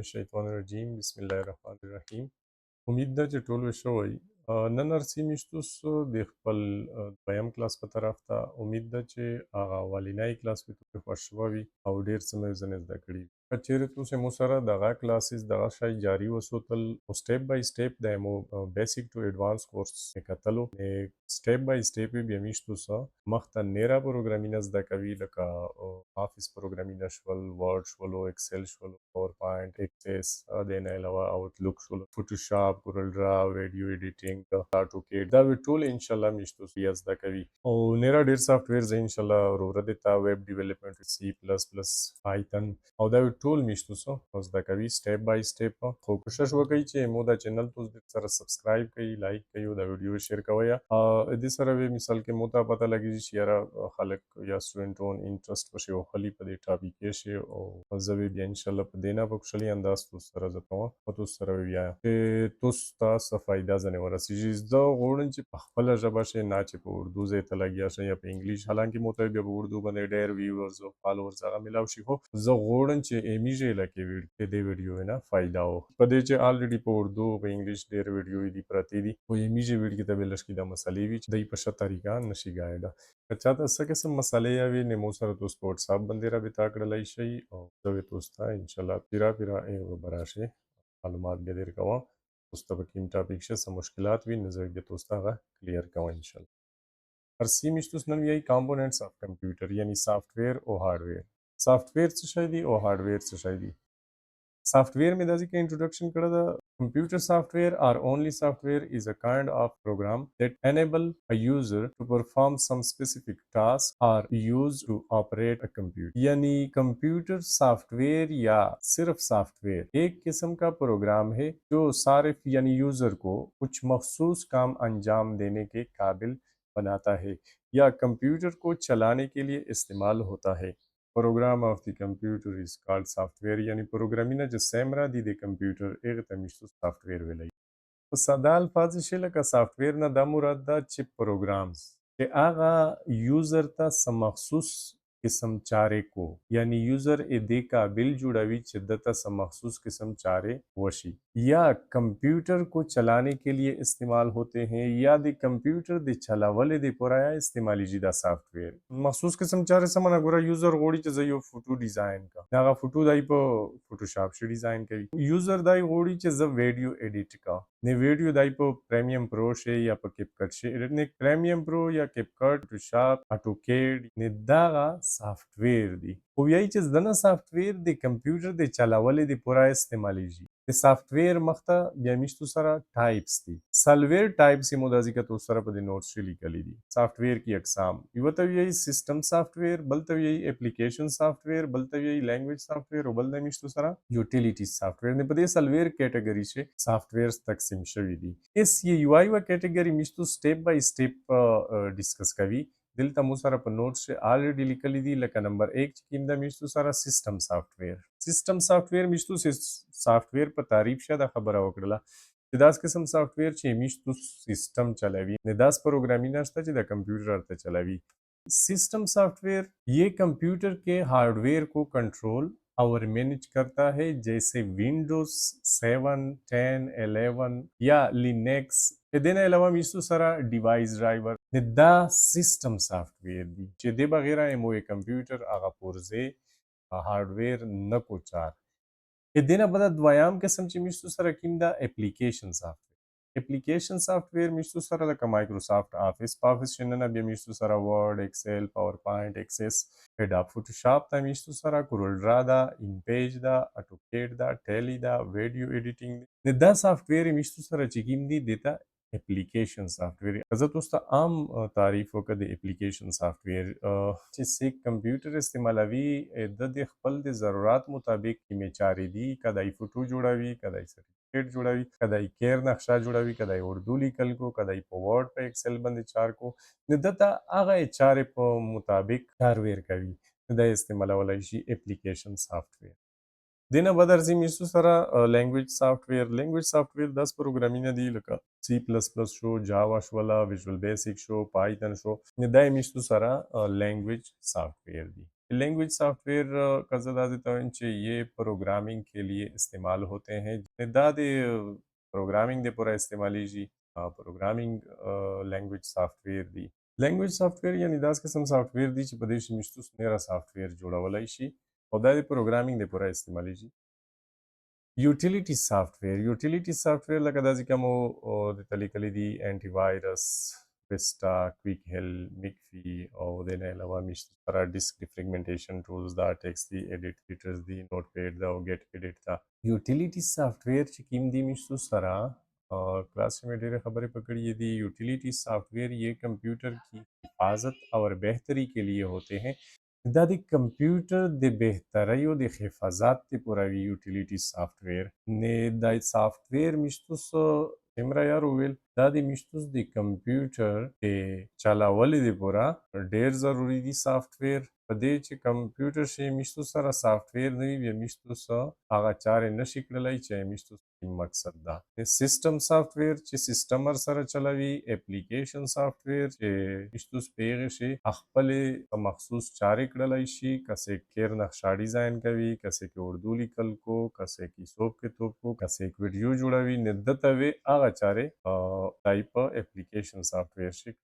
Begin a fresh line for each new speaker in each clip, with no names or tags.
الشیطان الرجیم بسم الله الرحمن الرحیم. امید ده چې ټول ښه وئ. نن ارسي میشتوس د خپل دویم کلاس په طرف ته امید ده چې هغه اولنی کلاس مې ترې خوښ شوی وي او ډېر څه مې ځنې زده کړي وي. که چیرې تاسو مو سره دغه کلاسز دغه شی جاري وساتل او سټیپ بای سټیپ د مو بیسیک ټو ایډوانس کورس یې کتلو سټیپ بای سټیپ یې بیا میشتوسه مخته نیره پروګرامینګ زده کوي لکه آفیس پروګرامینګ شول، ورډ شولو، ایکسل شولو، پاور پوینټ، ایکسس، د نه علاوه آوټلوک شولو، فوټوشاپ، کورل ډرا، ویډیو ایډیټینګ، آټوکیډ دا به ټول ان شاء الله میشتوس بیا زده کوي. او نیره ډېر سافټ ویر زه ان شاء الله ورور دته ویب ډیولپمنټ سی پلس پلس پایتن او دا ټول میشتوسو زده کوي سټیپ بای سټیپ. خو کوشش وکړئ چې مو دا چینل تاسو سره سبسکرایب کړئ، لایک کړئ او دا ویډیو شیر کوئ. دې سره به مثال کې مو ته پته لګي چې یاره خلک یا سټوډنټون انټرست پشي وخلی په دې ټاپک کې شي او زه به بیا ان شاء الله په دې نه په خوشحالي انداز تاسو سره زه کوم او تاسو سره بیا چې تاسو ته فایده ځنه ورسیږي. زه غواړم چې په خپل ژبه شي نه چې په اردو ځای ته لګیا شي یا په انګلیش، حالانکه مو ته بیا په اردو باندې ډېر ویورز او فالوورز هغه ملاو شي. خو زه غواړم چې ایمیجه لکه دې ویډیو نه فایده او په دې چې الریډي په اردو په انګلیش ډېر ویډیو دي پراته دي خو ایمیجه ویډیو ته بلش کې د مسلې وی چې دای په ښه طریقه نشي ګایډ. که چاته څه قسم مسلې یاوي نو مو سره تاسو په واتس اپ باندې رابطه کړلای شئ او زه تاسو ته ان شاء الله پیرا براشه معلومات به درکوم. تاسو ته کوم ټاپک شه سم مشکلات وي نو زه به تاسو ته کلیر کوم ان شاء الله. ارسی میشتوس نن یی کامپوننټس اف کمپیوټر یعنی سافټویر او هارډویر. سافټویر څه شی دی او هارډویر څه شی دی؟ Software में जैसे कि introduction करा था, computer software or only software is a kind of program that enable a user to perform some specific task or used to operate a computer. यानी computer software या सिर्फ सॉफ्टवेयर एक किस्म का प्रोग्राम है जो सारिफ यानी यूजर को कुछ मखसूस काम अंजाम देने के काबिल बनाता है या कंप्यूटर को चलाने के लिए इस्तेमाल होता है. Program of the computer is called software यानी प्रोग्रामिंग जो سیمرا دی د کمپیوټر هغه ته میشتو سافټویر ویلی. په ساده الفاظ شي لکه سافټویر نه دا مراد ده چې پروګرامز چې هغه یوزر ته سم مخصوص قسم چارے کو یعنی یوزر ا دې قابل جوړوي چې دته سم مخصوص قسم چارے وشي یا कंप्यूटर को चलाने के लिए इस्तेमाल होते हैं या د कंप्यूटर د چلاول د پورایا استعمالي جدا سافټویر مخصوص قسم چارے سمونه ګوره یوزر غوړي چې زه یو فوټو ډیزاین کا دا فوټو دای په فوټوشاپ شي ډیزاین کوي یوزر دای غوړي چې زه ویډیو ایډیټ کا نه ویډیو دای په پریمیم پرو شي یا په کیپ کټ شي ایډیټ پریمیم پرو یا کیپ کټ فوټوشاپ اټوکیډ نه دا سافټویر دی خو یای چې دنه سافټویر د کمپیوټر د چلاولې د پورا استعمالیږي د سافټویر مخته بیا میشتو سره ټایپس دي سلویر ټایپس مو د ذکر تو سره په د نوټس کې لیکلي دي سافټویر کی اقسام یو ته وی سیستم سافټویر بل ته وی اپلیکیشن سافټویر بل ته وی لینګویج سافټویر او بل د میشتو سره یوټیلیټی سافټویر نه په دې سلویر کټګوري کې سافټویرز تقسیم شوی دي اس یو آی و کټګوري میشتو سټیپ بای سټیپ ډیسکس کوي دلته مو سره په نوټس کې الریډي لیکلي دي لکه نمبر 1 چې کیم د میشتو سره سیستم سافټویر میشتو سافټویر په تعریف شته خبره وکړه چې داس قسم سافټویر چې میشتو سیستم چلاوي نه داس پروګرامینګ نشته چې د کمپیوټر ته چلاوي सिस्टम सॉफ्टवेयर ये कंप्यूटर के हार्डवेयर को कंट्रोल और मैनेज करता है जैसे विंडोज 7, 10, 11 या लिनक्स دنه علاوه میشتو سره ډیوایس ډرایور دا سیستم سافټویر دی چې د بغیر مو کمپیوټر هغه پرزه هارډویر نه کوچار دنه بل دویام قسم چې میشتو سره کیم دا اپلیکیشن سافټویر اپلیکیشن سافټویر میشتو سره لکه مایکروسافټ آفیس شننه بیا میشتو سره ورډ ایکسل پاور پوینټ ایکسس اډوب فوټوشاپ ته میشتو سره کورل ډرا دا ان پیج دا اټوکیډ دا ټیلی دا ویډیو ایډیټینګ دا سافټویر میشتو سره چې کیم دی دیتا اپلیکیشن سافټویر زه تاسو ته عام تعریف وکړم د اپلیکیشن سافټویر چې سې کمپیوټر استعمالوي د خپل د ضرورت مطابق کیمه چارې دي کدای فوټو جوړوي کدای سرټیفیکیټ جوړوي کدای کیر نقشه جوړوي کدای اردو لیکل کو کدای په ورډ په ایکسل باندې چار کو نو دته هغه چارې په مطابق کارویر کوي د استعمالولای شي اپلیکیشن سافټویر دینه بدر زی میشتو سره لینګویج سافټویر 10 پروګرامینګ دی لکه سی پلس پلس شو جاوا شولا ویژوال بیسیک شو پایتن شو دا میشتو سره لینګویج سافټویر دی लैंग्वेज सॉफ्टवेयर का ज़्यादा देता हूँ ये प्रोग्रामिंग के लिए इस्तेमाल होते हैं दादे प्रोग्रामिंग दे पूरा इस्तेमाली जी प्रोग्रामिंग लैंग्वेज सॉफ्टवेयर दी लैंग्वेज सॉफ्टवेयर यानी दास किस्म सॉफ्टवेयर दी ची पदेश मिश्तुस नेरा सॉफ्टवेयर जोड़ा वाला इशी और दादे प्रोग्रामिंग दे पूरा इस्तेमाली जी यूटिलिटी सॉफ्टवेयर लगा दाजी कमो और तली कली दी एंटीवायरस विस्टा क्विक हेल्प मिकफी और देने अलावा मिश्त para disk defragmentation tools da text di edit features di notepad da get edit da utility software ची कीमती मिश्तु सरा और क्लास में ढेर खबरें पकड़ी दी यूटिलिटी सॉफ्टवेयर ये कंप्यूटर की हिफाजत और बेहतरी के लिए होते हैं दादी कंप्यूटर दे बेहतरी और दे हिफाजत ते पूरा यूटिलिटी सॉफ्टवेयर ने दाई सॉफ्टवेयर मिश्तुस इमरा यार वेल दादी मिश्तुस दे कंप्यूटर के चलावली दे पूरा ढेर ज़रूरी दी सॉफ्टवेयर पदे चे कंप्यूटर से मिश्तुस सारा सॉफ्टवेयर नहीं भी मिश्तुस आगा चारे नशी कड़लाई चे मिश्तुस मकसद दा सिस्टम सॉफ्टवेयर चे सिस्टमर सरा चलावी एप्लीकेशन सॉफ्टवेयर चे मिश्तुस पेगे से अखपले मखसूस चारे कड़लाई शी कसे केर नक्शा डिजाइन कवी कसे के उर्दू लिखल को कसे की सोप के तोप को कसे एक वीडियो जुड़ावी निद्दतवे आगा चारे टाइप एप्लीकेशन सॉफ्टवेयर से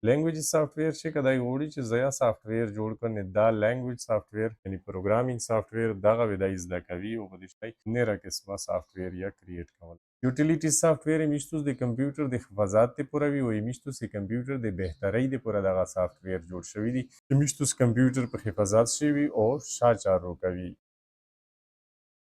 लैंग्वेज सॉफ्टवेयर से कदाई ओडी चे जया सॉफ्टवेयर जोड़कर निदा लैंग्वेज सॉफ्टवेयर यानी प्रोग्रामिंग सॉफ्टवेयर दागा विदाई इज़दा कवी ओ बदिशताई नेरा किस्मा सॉफ्टवेयर या क्रिएट कवल यूटिलिटी सॉफ्टवेयर मिश्तुस दे कंप्यूटर दे खफाजात ते पूरा भी वही मिश्तुस दे कंप्यूटर दे बेहतरी दे पूरा दागा सॉफ्टवेयर जोड़ शवी दी मिश्तुस कंप्यूटर पर हिफाजत शवी और शाचारो कवी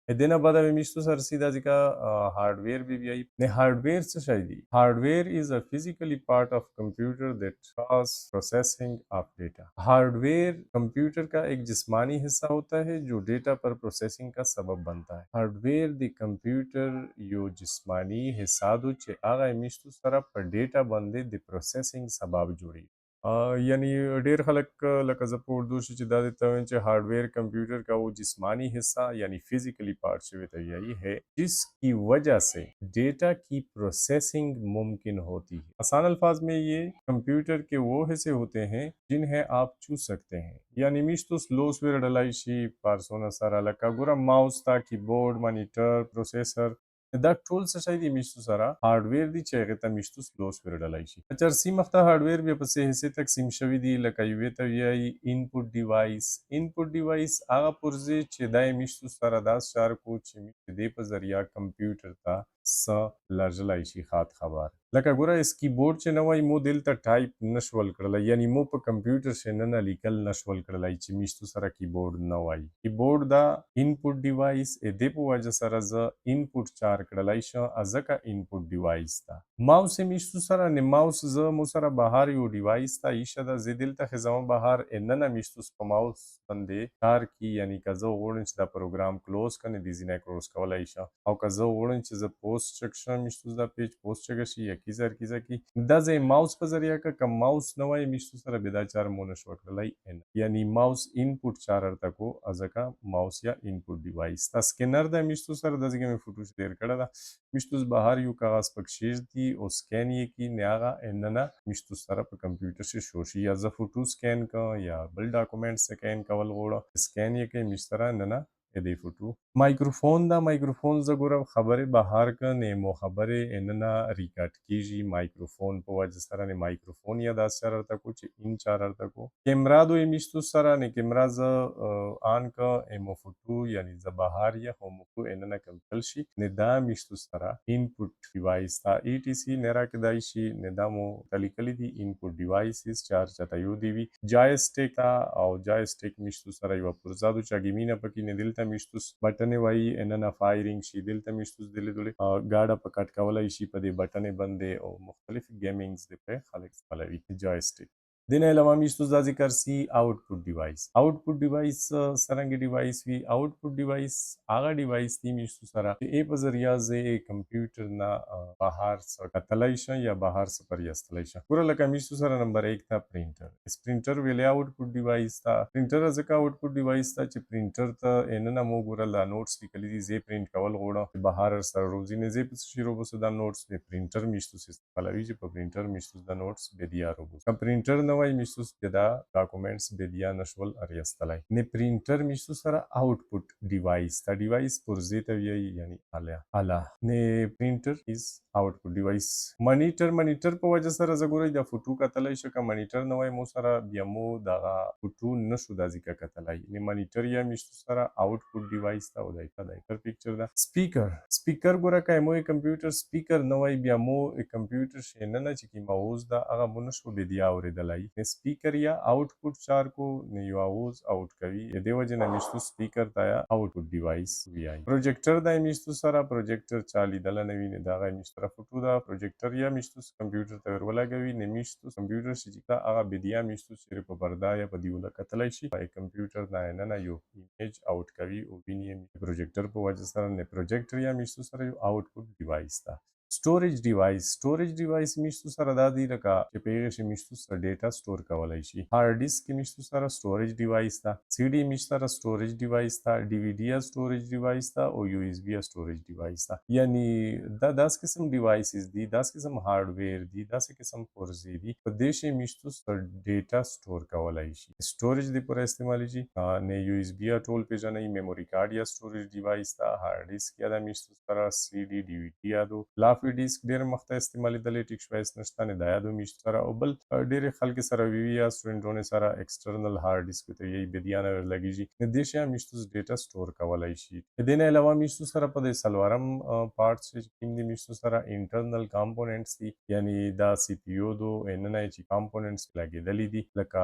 Edena bada misto sarsida zika hardware BBI. Ne hardware se shaydi. Hardware is a physically part of computer that cause processing of data. Hardware computer का एक जिस्मानी हिस्सा होता है जो डेटा पर प्रोसेसिंग का सबब बनता है हार्डवेयर द कंप्यूटर यो जिस्मानी हिस्सा दो चे आगा मिश्तु सरा पर डेटा बंदे द प्रोसेसिंग सबब जुड़ी यानी ढेर खलक लका जब उर्दू से चिदा देता है हार्डवेयर कंप्यूटर का वो जिस्मानी हिस्सा यानी फिजिकली पार्ट से यही है जिसकी वजह से डेटा की प्रोसेसिंग मुमकिन होती है आसान अल्फाज में ये कंप्यूटर के वो हिस्से होते हैं जिन्हें आप चू सकते हैं यानी मिश्तुस लोसवेयर डलाइशी पार्सोना सारा लका गुरा माउस था keyboard monitor processor da tool saşaydi miştu sara hardware di çeğeta miştu software dalayşi. Açar simafta hardware bir pase hisse taksim şavi di la kayveta vi input device. Input device aga purze çeday miştu sara das şar ko çimi de pa zariya computer ta sa larjlaይશી ખાત ખબર લકા ગુરા इस कीबोर्ड चे नवाई मो दिल ता टाइप नशवल करला यानी मो पे कंप्यूटर से नना लिकल नशवल करला ची मिस्तु सारा कीबोर्ड नवाई कीबोर्ड दा इनपुट डिवाइस ए देपो वजह सारा ज इनपुट चार करला इशा अजका इनपुट डिवाइस ता माउस से मिस्तु सारा ने माउस ज मो सारा बाहर यो डिवाइस ता इशा दा जिदिल ता खजाम बाहर नना मिस्तु प माउस बंदे चार की यानी का जो ओरेंज दा प्रोग्राम क्लोज करने दीजिए क्लोज कवला इशा au ka zo orange ز post section मिश्तुस दा पेज post चगशी या किजर की दा जे माउस पर जरिया का माउस नवाई मिश्तुस रा बेदाचार मोनश वकलाई एन यानी माउस इनपुट चारर तको अजका माउस या इनपुट डिवाइस ता स्कैनर दा मिश्तुस रा दजगे में फोटो शेयर कड़ा दा मिश्तुस बाहर यू कागज पक्षीज दी और स्कैन ये की न्यागा एनना मिश्तुस रा पर कंप्यूटर से शोशी या ज फोटो स्कैन का या बल डॉक्यूमेंट स्कैन कवल गोड़ा स्कैन ये के मिश्तरा नना एदी फोटो माइक्रोफोन दा माइक्रोफोन जगोरा खबरे बाहर का नेमो खबरे इनना रिकॉर्ड कीजी माइक्रोफोन по वजह सरा ने माइक्रोफोन या दास चारर तको चे इन चारर तको कैमरा दो इमिस्तु सरा ने कैमरा ज आन का एमो फोटो यानी ज बाहर या होमो इनना कंपलशी ने दा मिस्तु सरा इनपुट डिवाइस ता ईटीसी नेरा के दाइशी ने दामो तलिकली दी इनपुट डिवाइसेस चार चटायो दीवी जॉयस्टिक ता और जॉयस्टिक मिस्तु सरा यो पुरजादु चागिमीना पकी ने दिलता मिस्तुस बटने वाई एनना फायरिंग शी दिलता मिस्तुस दिले दुले गाड़ा पकट कावला इशी पदे बटने बंदे और मुख्तलिफ गेमिंग्स दे पे खालिक पलावी जॉयस्टिक दिन अलावा मिस्तुस दा जिक्र सी आउटपुट डिवाइस सरंगी डिवाइस वी आउटपुट डिवाइस आगा डिवाइस ती मिस्तुस सरा ए पजरिया जे कंप्यूटर ना बाहर स कतलाइशा या बाहर से पर यस्तलाइशा पूरा लका मिस्तुस सरा नंबर 1 था प्रिंटर इस प्रिंटर वेले आउटपुट डिवाइस था प्रिंटर अजका आउटपुट डिवाइस था चे प्रिंटर था एनना मो गुरला नोट्स लिकली दी जे प्रिंट कवल गोड़ा बाहर सर रोजी ने जे शिरो बसदा नोट्स दे प्रिंटर मिस्तुस पलावी जे प्रिंटर मिस्तुस दा नोट्स बेदिया रोबो प्रिंटर نوای میشتوس چې دا ډاکومنټس بدیا نشول اریستلای نه پرینټر میشتو سره آوټپوټ ډیوایس دا ډیوایس پرزه ته وی یعنی اله نه پرینټر از آوټپوټ ډیوایس مانیټر په وجه سره زګوري د فوټو کتلای شو که مانیټر نوای مو سره بیا مو دا فوټو نشو د ځکه کتلای نه مانیټر یا میشتو سره آوټپوټ ډیوایس تا ودای پر پکچر دا سپیکر ګوره کای مو کمپیوټر سپیکر نوای بیا مو کمپیوټر شنه نه چې کی ماوس دا هغه مونږ شو بدیا اوریدلای نه سپیکر یا آوټپوټ چار کو نه یو आवाज آوټ کوي د دې وجه نه میشتو سپیکر تا یا آوټپوټ ډیوایس وی آی پروجیکټر دا میشتو سره پروجیکټر چالي دل نه ویني دا غي میشتو فوټو دا پروجیکټر یا میشتو کمپیوټر ته ورولګوي نه میشتو کمپیوټر چې دا هغه بدیا میشتو چې په پردا یا په دیوله کتلای شي په کمپیوټر دا نه یو ایمیج آوټ کوي او ویني پروجیکټر په وجه سره نه پروجیکټر یا میشتو سره یو آوټپوټ ډیوایس تا سټوریج ډیوایس میشتو سره دا دی لکه چې پیغه شي میشتو سره ډیټا سٹور کولای شي هارد ډیسک میشتو سره سټوریج ډیوایس تا سی ډي میشتو سره سټوریج ډیوایس تا ډي وی ډي سټوریج ډیوایس تا او یو اس بي سټوریج ډیوایس تا یعنی دا داس قسم ډیوایسز دي داس قسم هارډویر دي داس قسم پرزې دي په دې شي میشتو سره ډیټا سٹور کولای شي سټوریج دی پر استعمال شي نه یو اس بي ټول پیژنې میموري کارت یا سټوریج ډیوایس تا هارد ډیسک یا د میشتو سره سی ډي ډي وی ډي یا دو فلافي ډیسک ډیر مخته استعمالیدل ټیک شویس نشته نه دا یادو میشتو سره او بل ډیر خلک سره وی وی یا سټرینډونه سره ایکسټرنل هارد ډیسک ته یی بدیانه لګیږي نه دیشه میشتو ډیټا سٹور کولای شي د دې نه علاوه میشتو سره په سلوارم پارټس چې کوم دي میشتو سره انټرنل کمپوننټس دي یعنی دا سی پی یو دو ان نه چې کمپوننټس لګیدلې دي لکه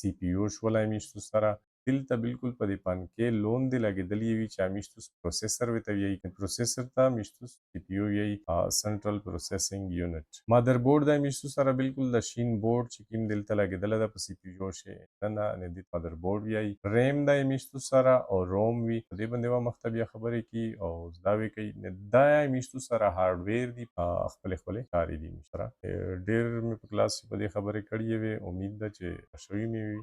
سی پی یو شولای میشتو سره دلته بالکل په دې پانکې لون دی لګیدلې وی چې میشتو پروسیسور وته وی پروسیسور ته میشتو سی پی یو یی سنټرل پروسیسینګ یونټ مادر بورډ د میشتو سره بالکل د شین بورډ چې کوم دلته لګیدل د په سی پی یو شي نه نه د مادر بورډ وی ریم د میشتو سره او روم وی په دې باندې وا مختبیا خبرې کی او دا وی کوي دا میشتو سره هارډویر دی خپل کاری دي سره ډیر مې په کلاس په دې خبرې کړې وي امید ده چې شوي مې وي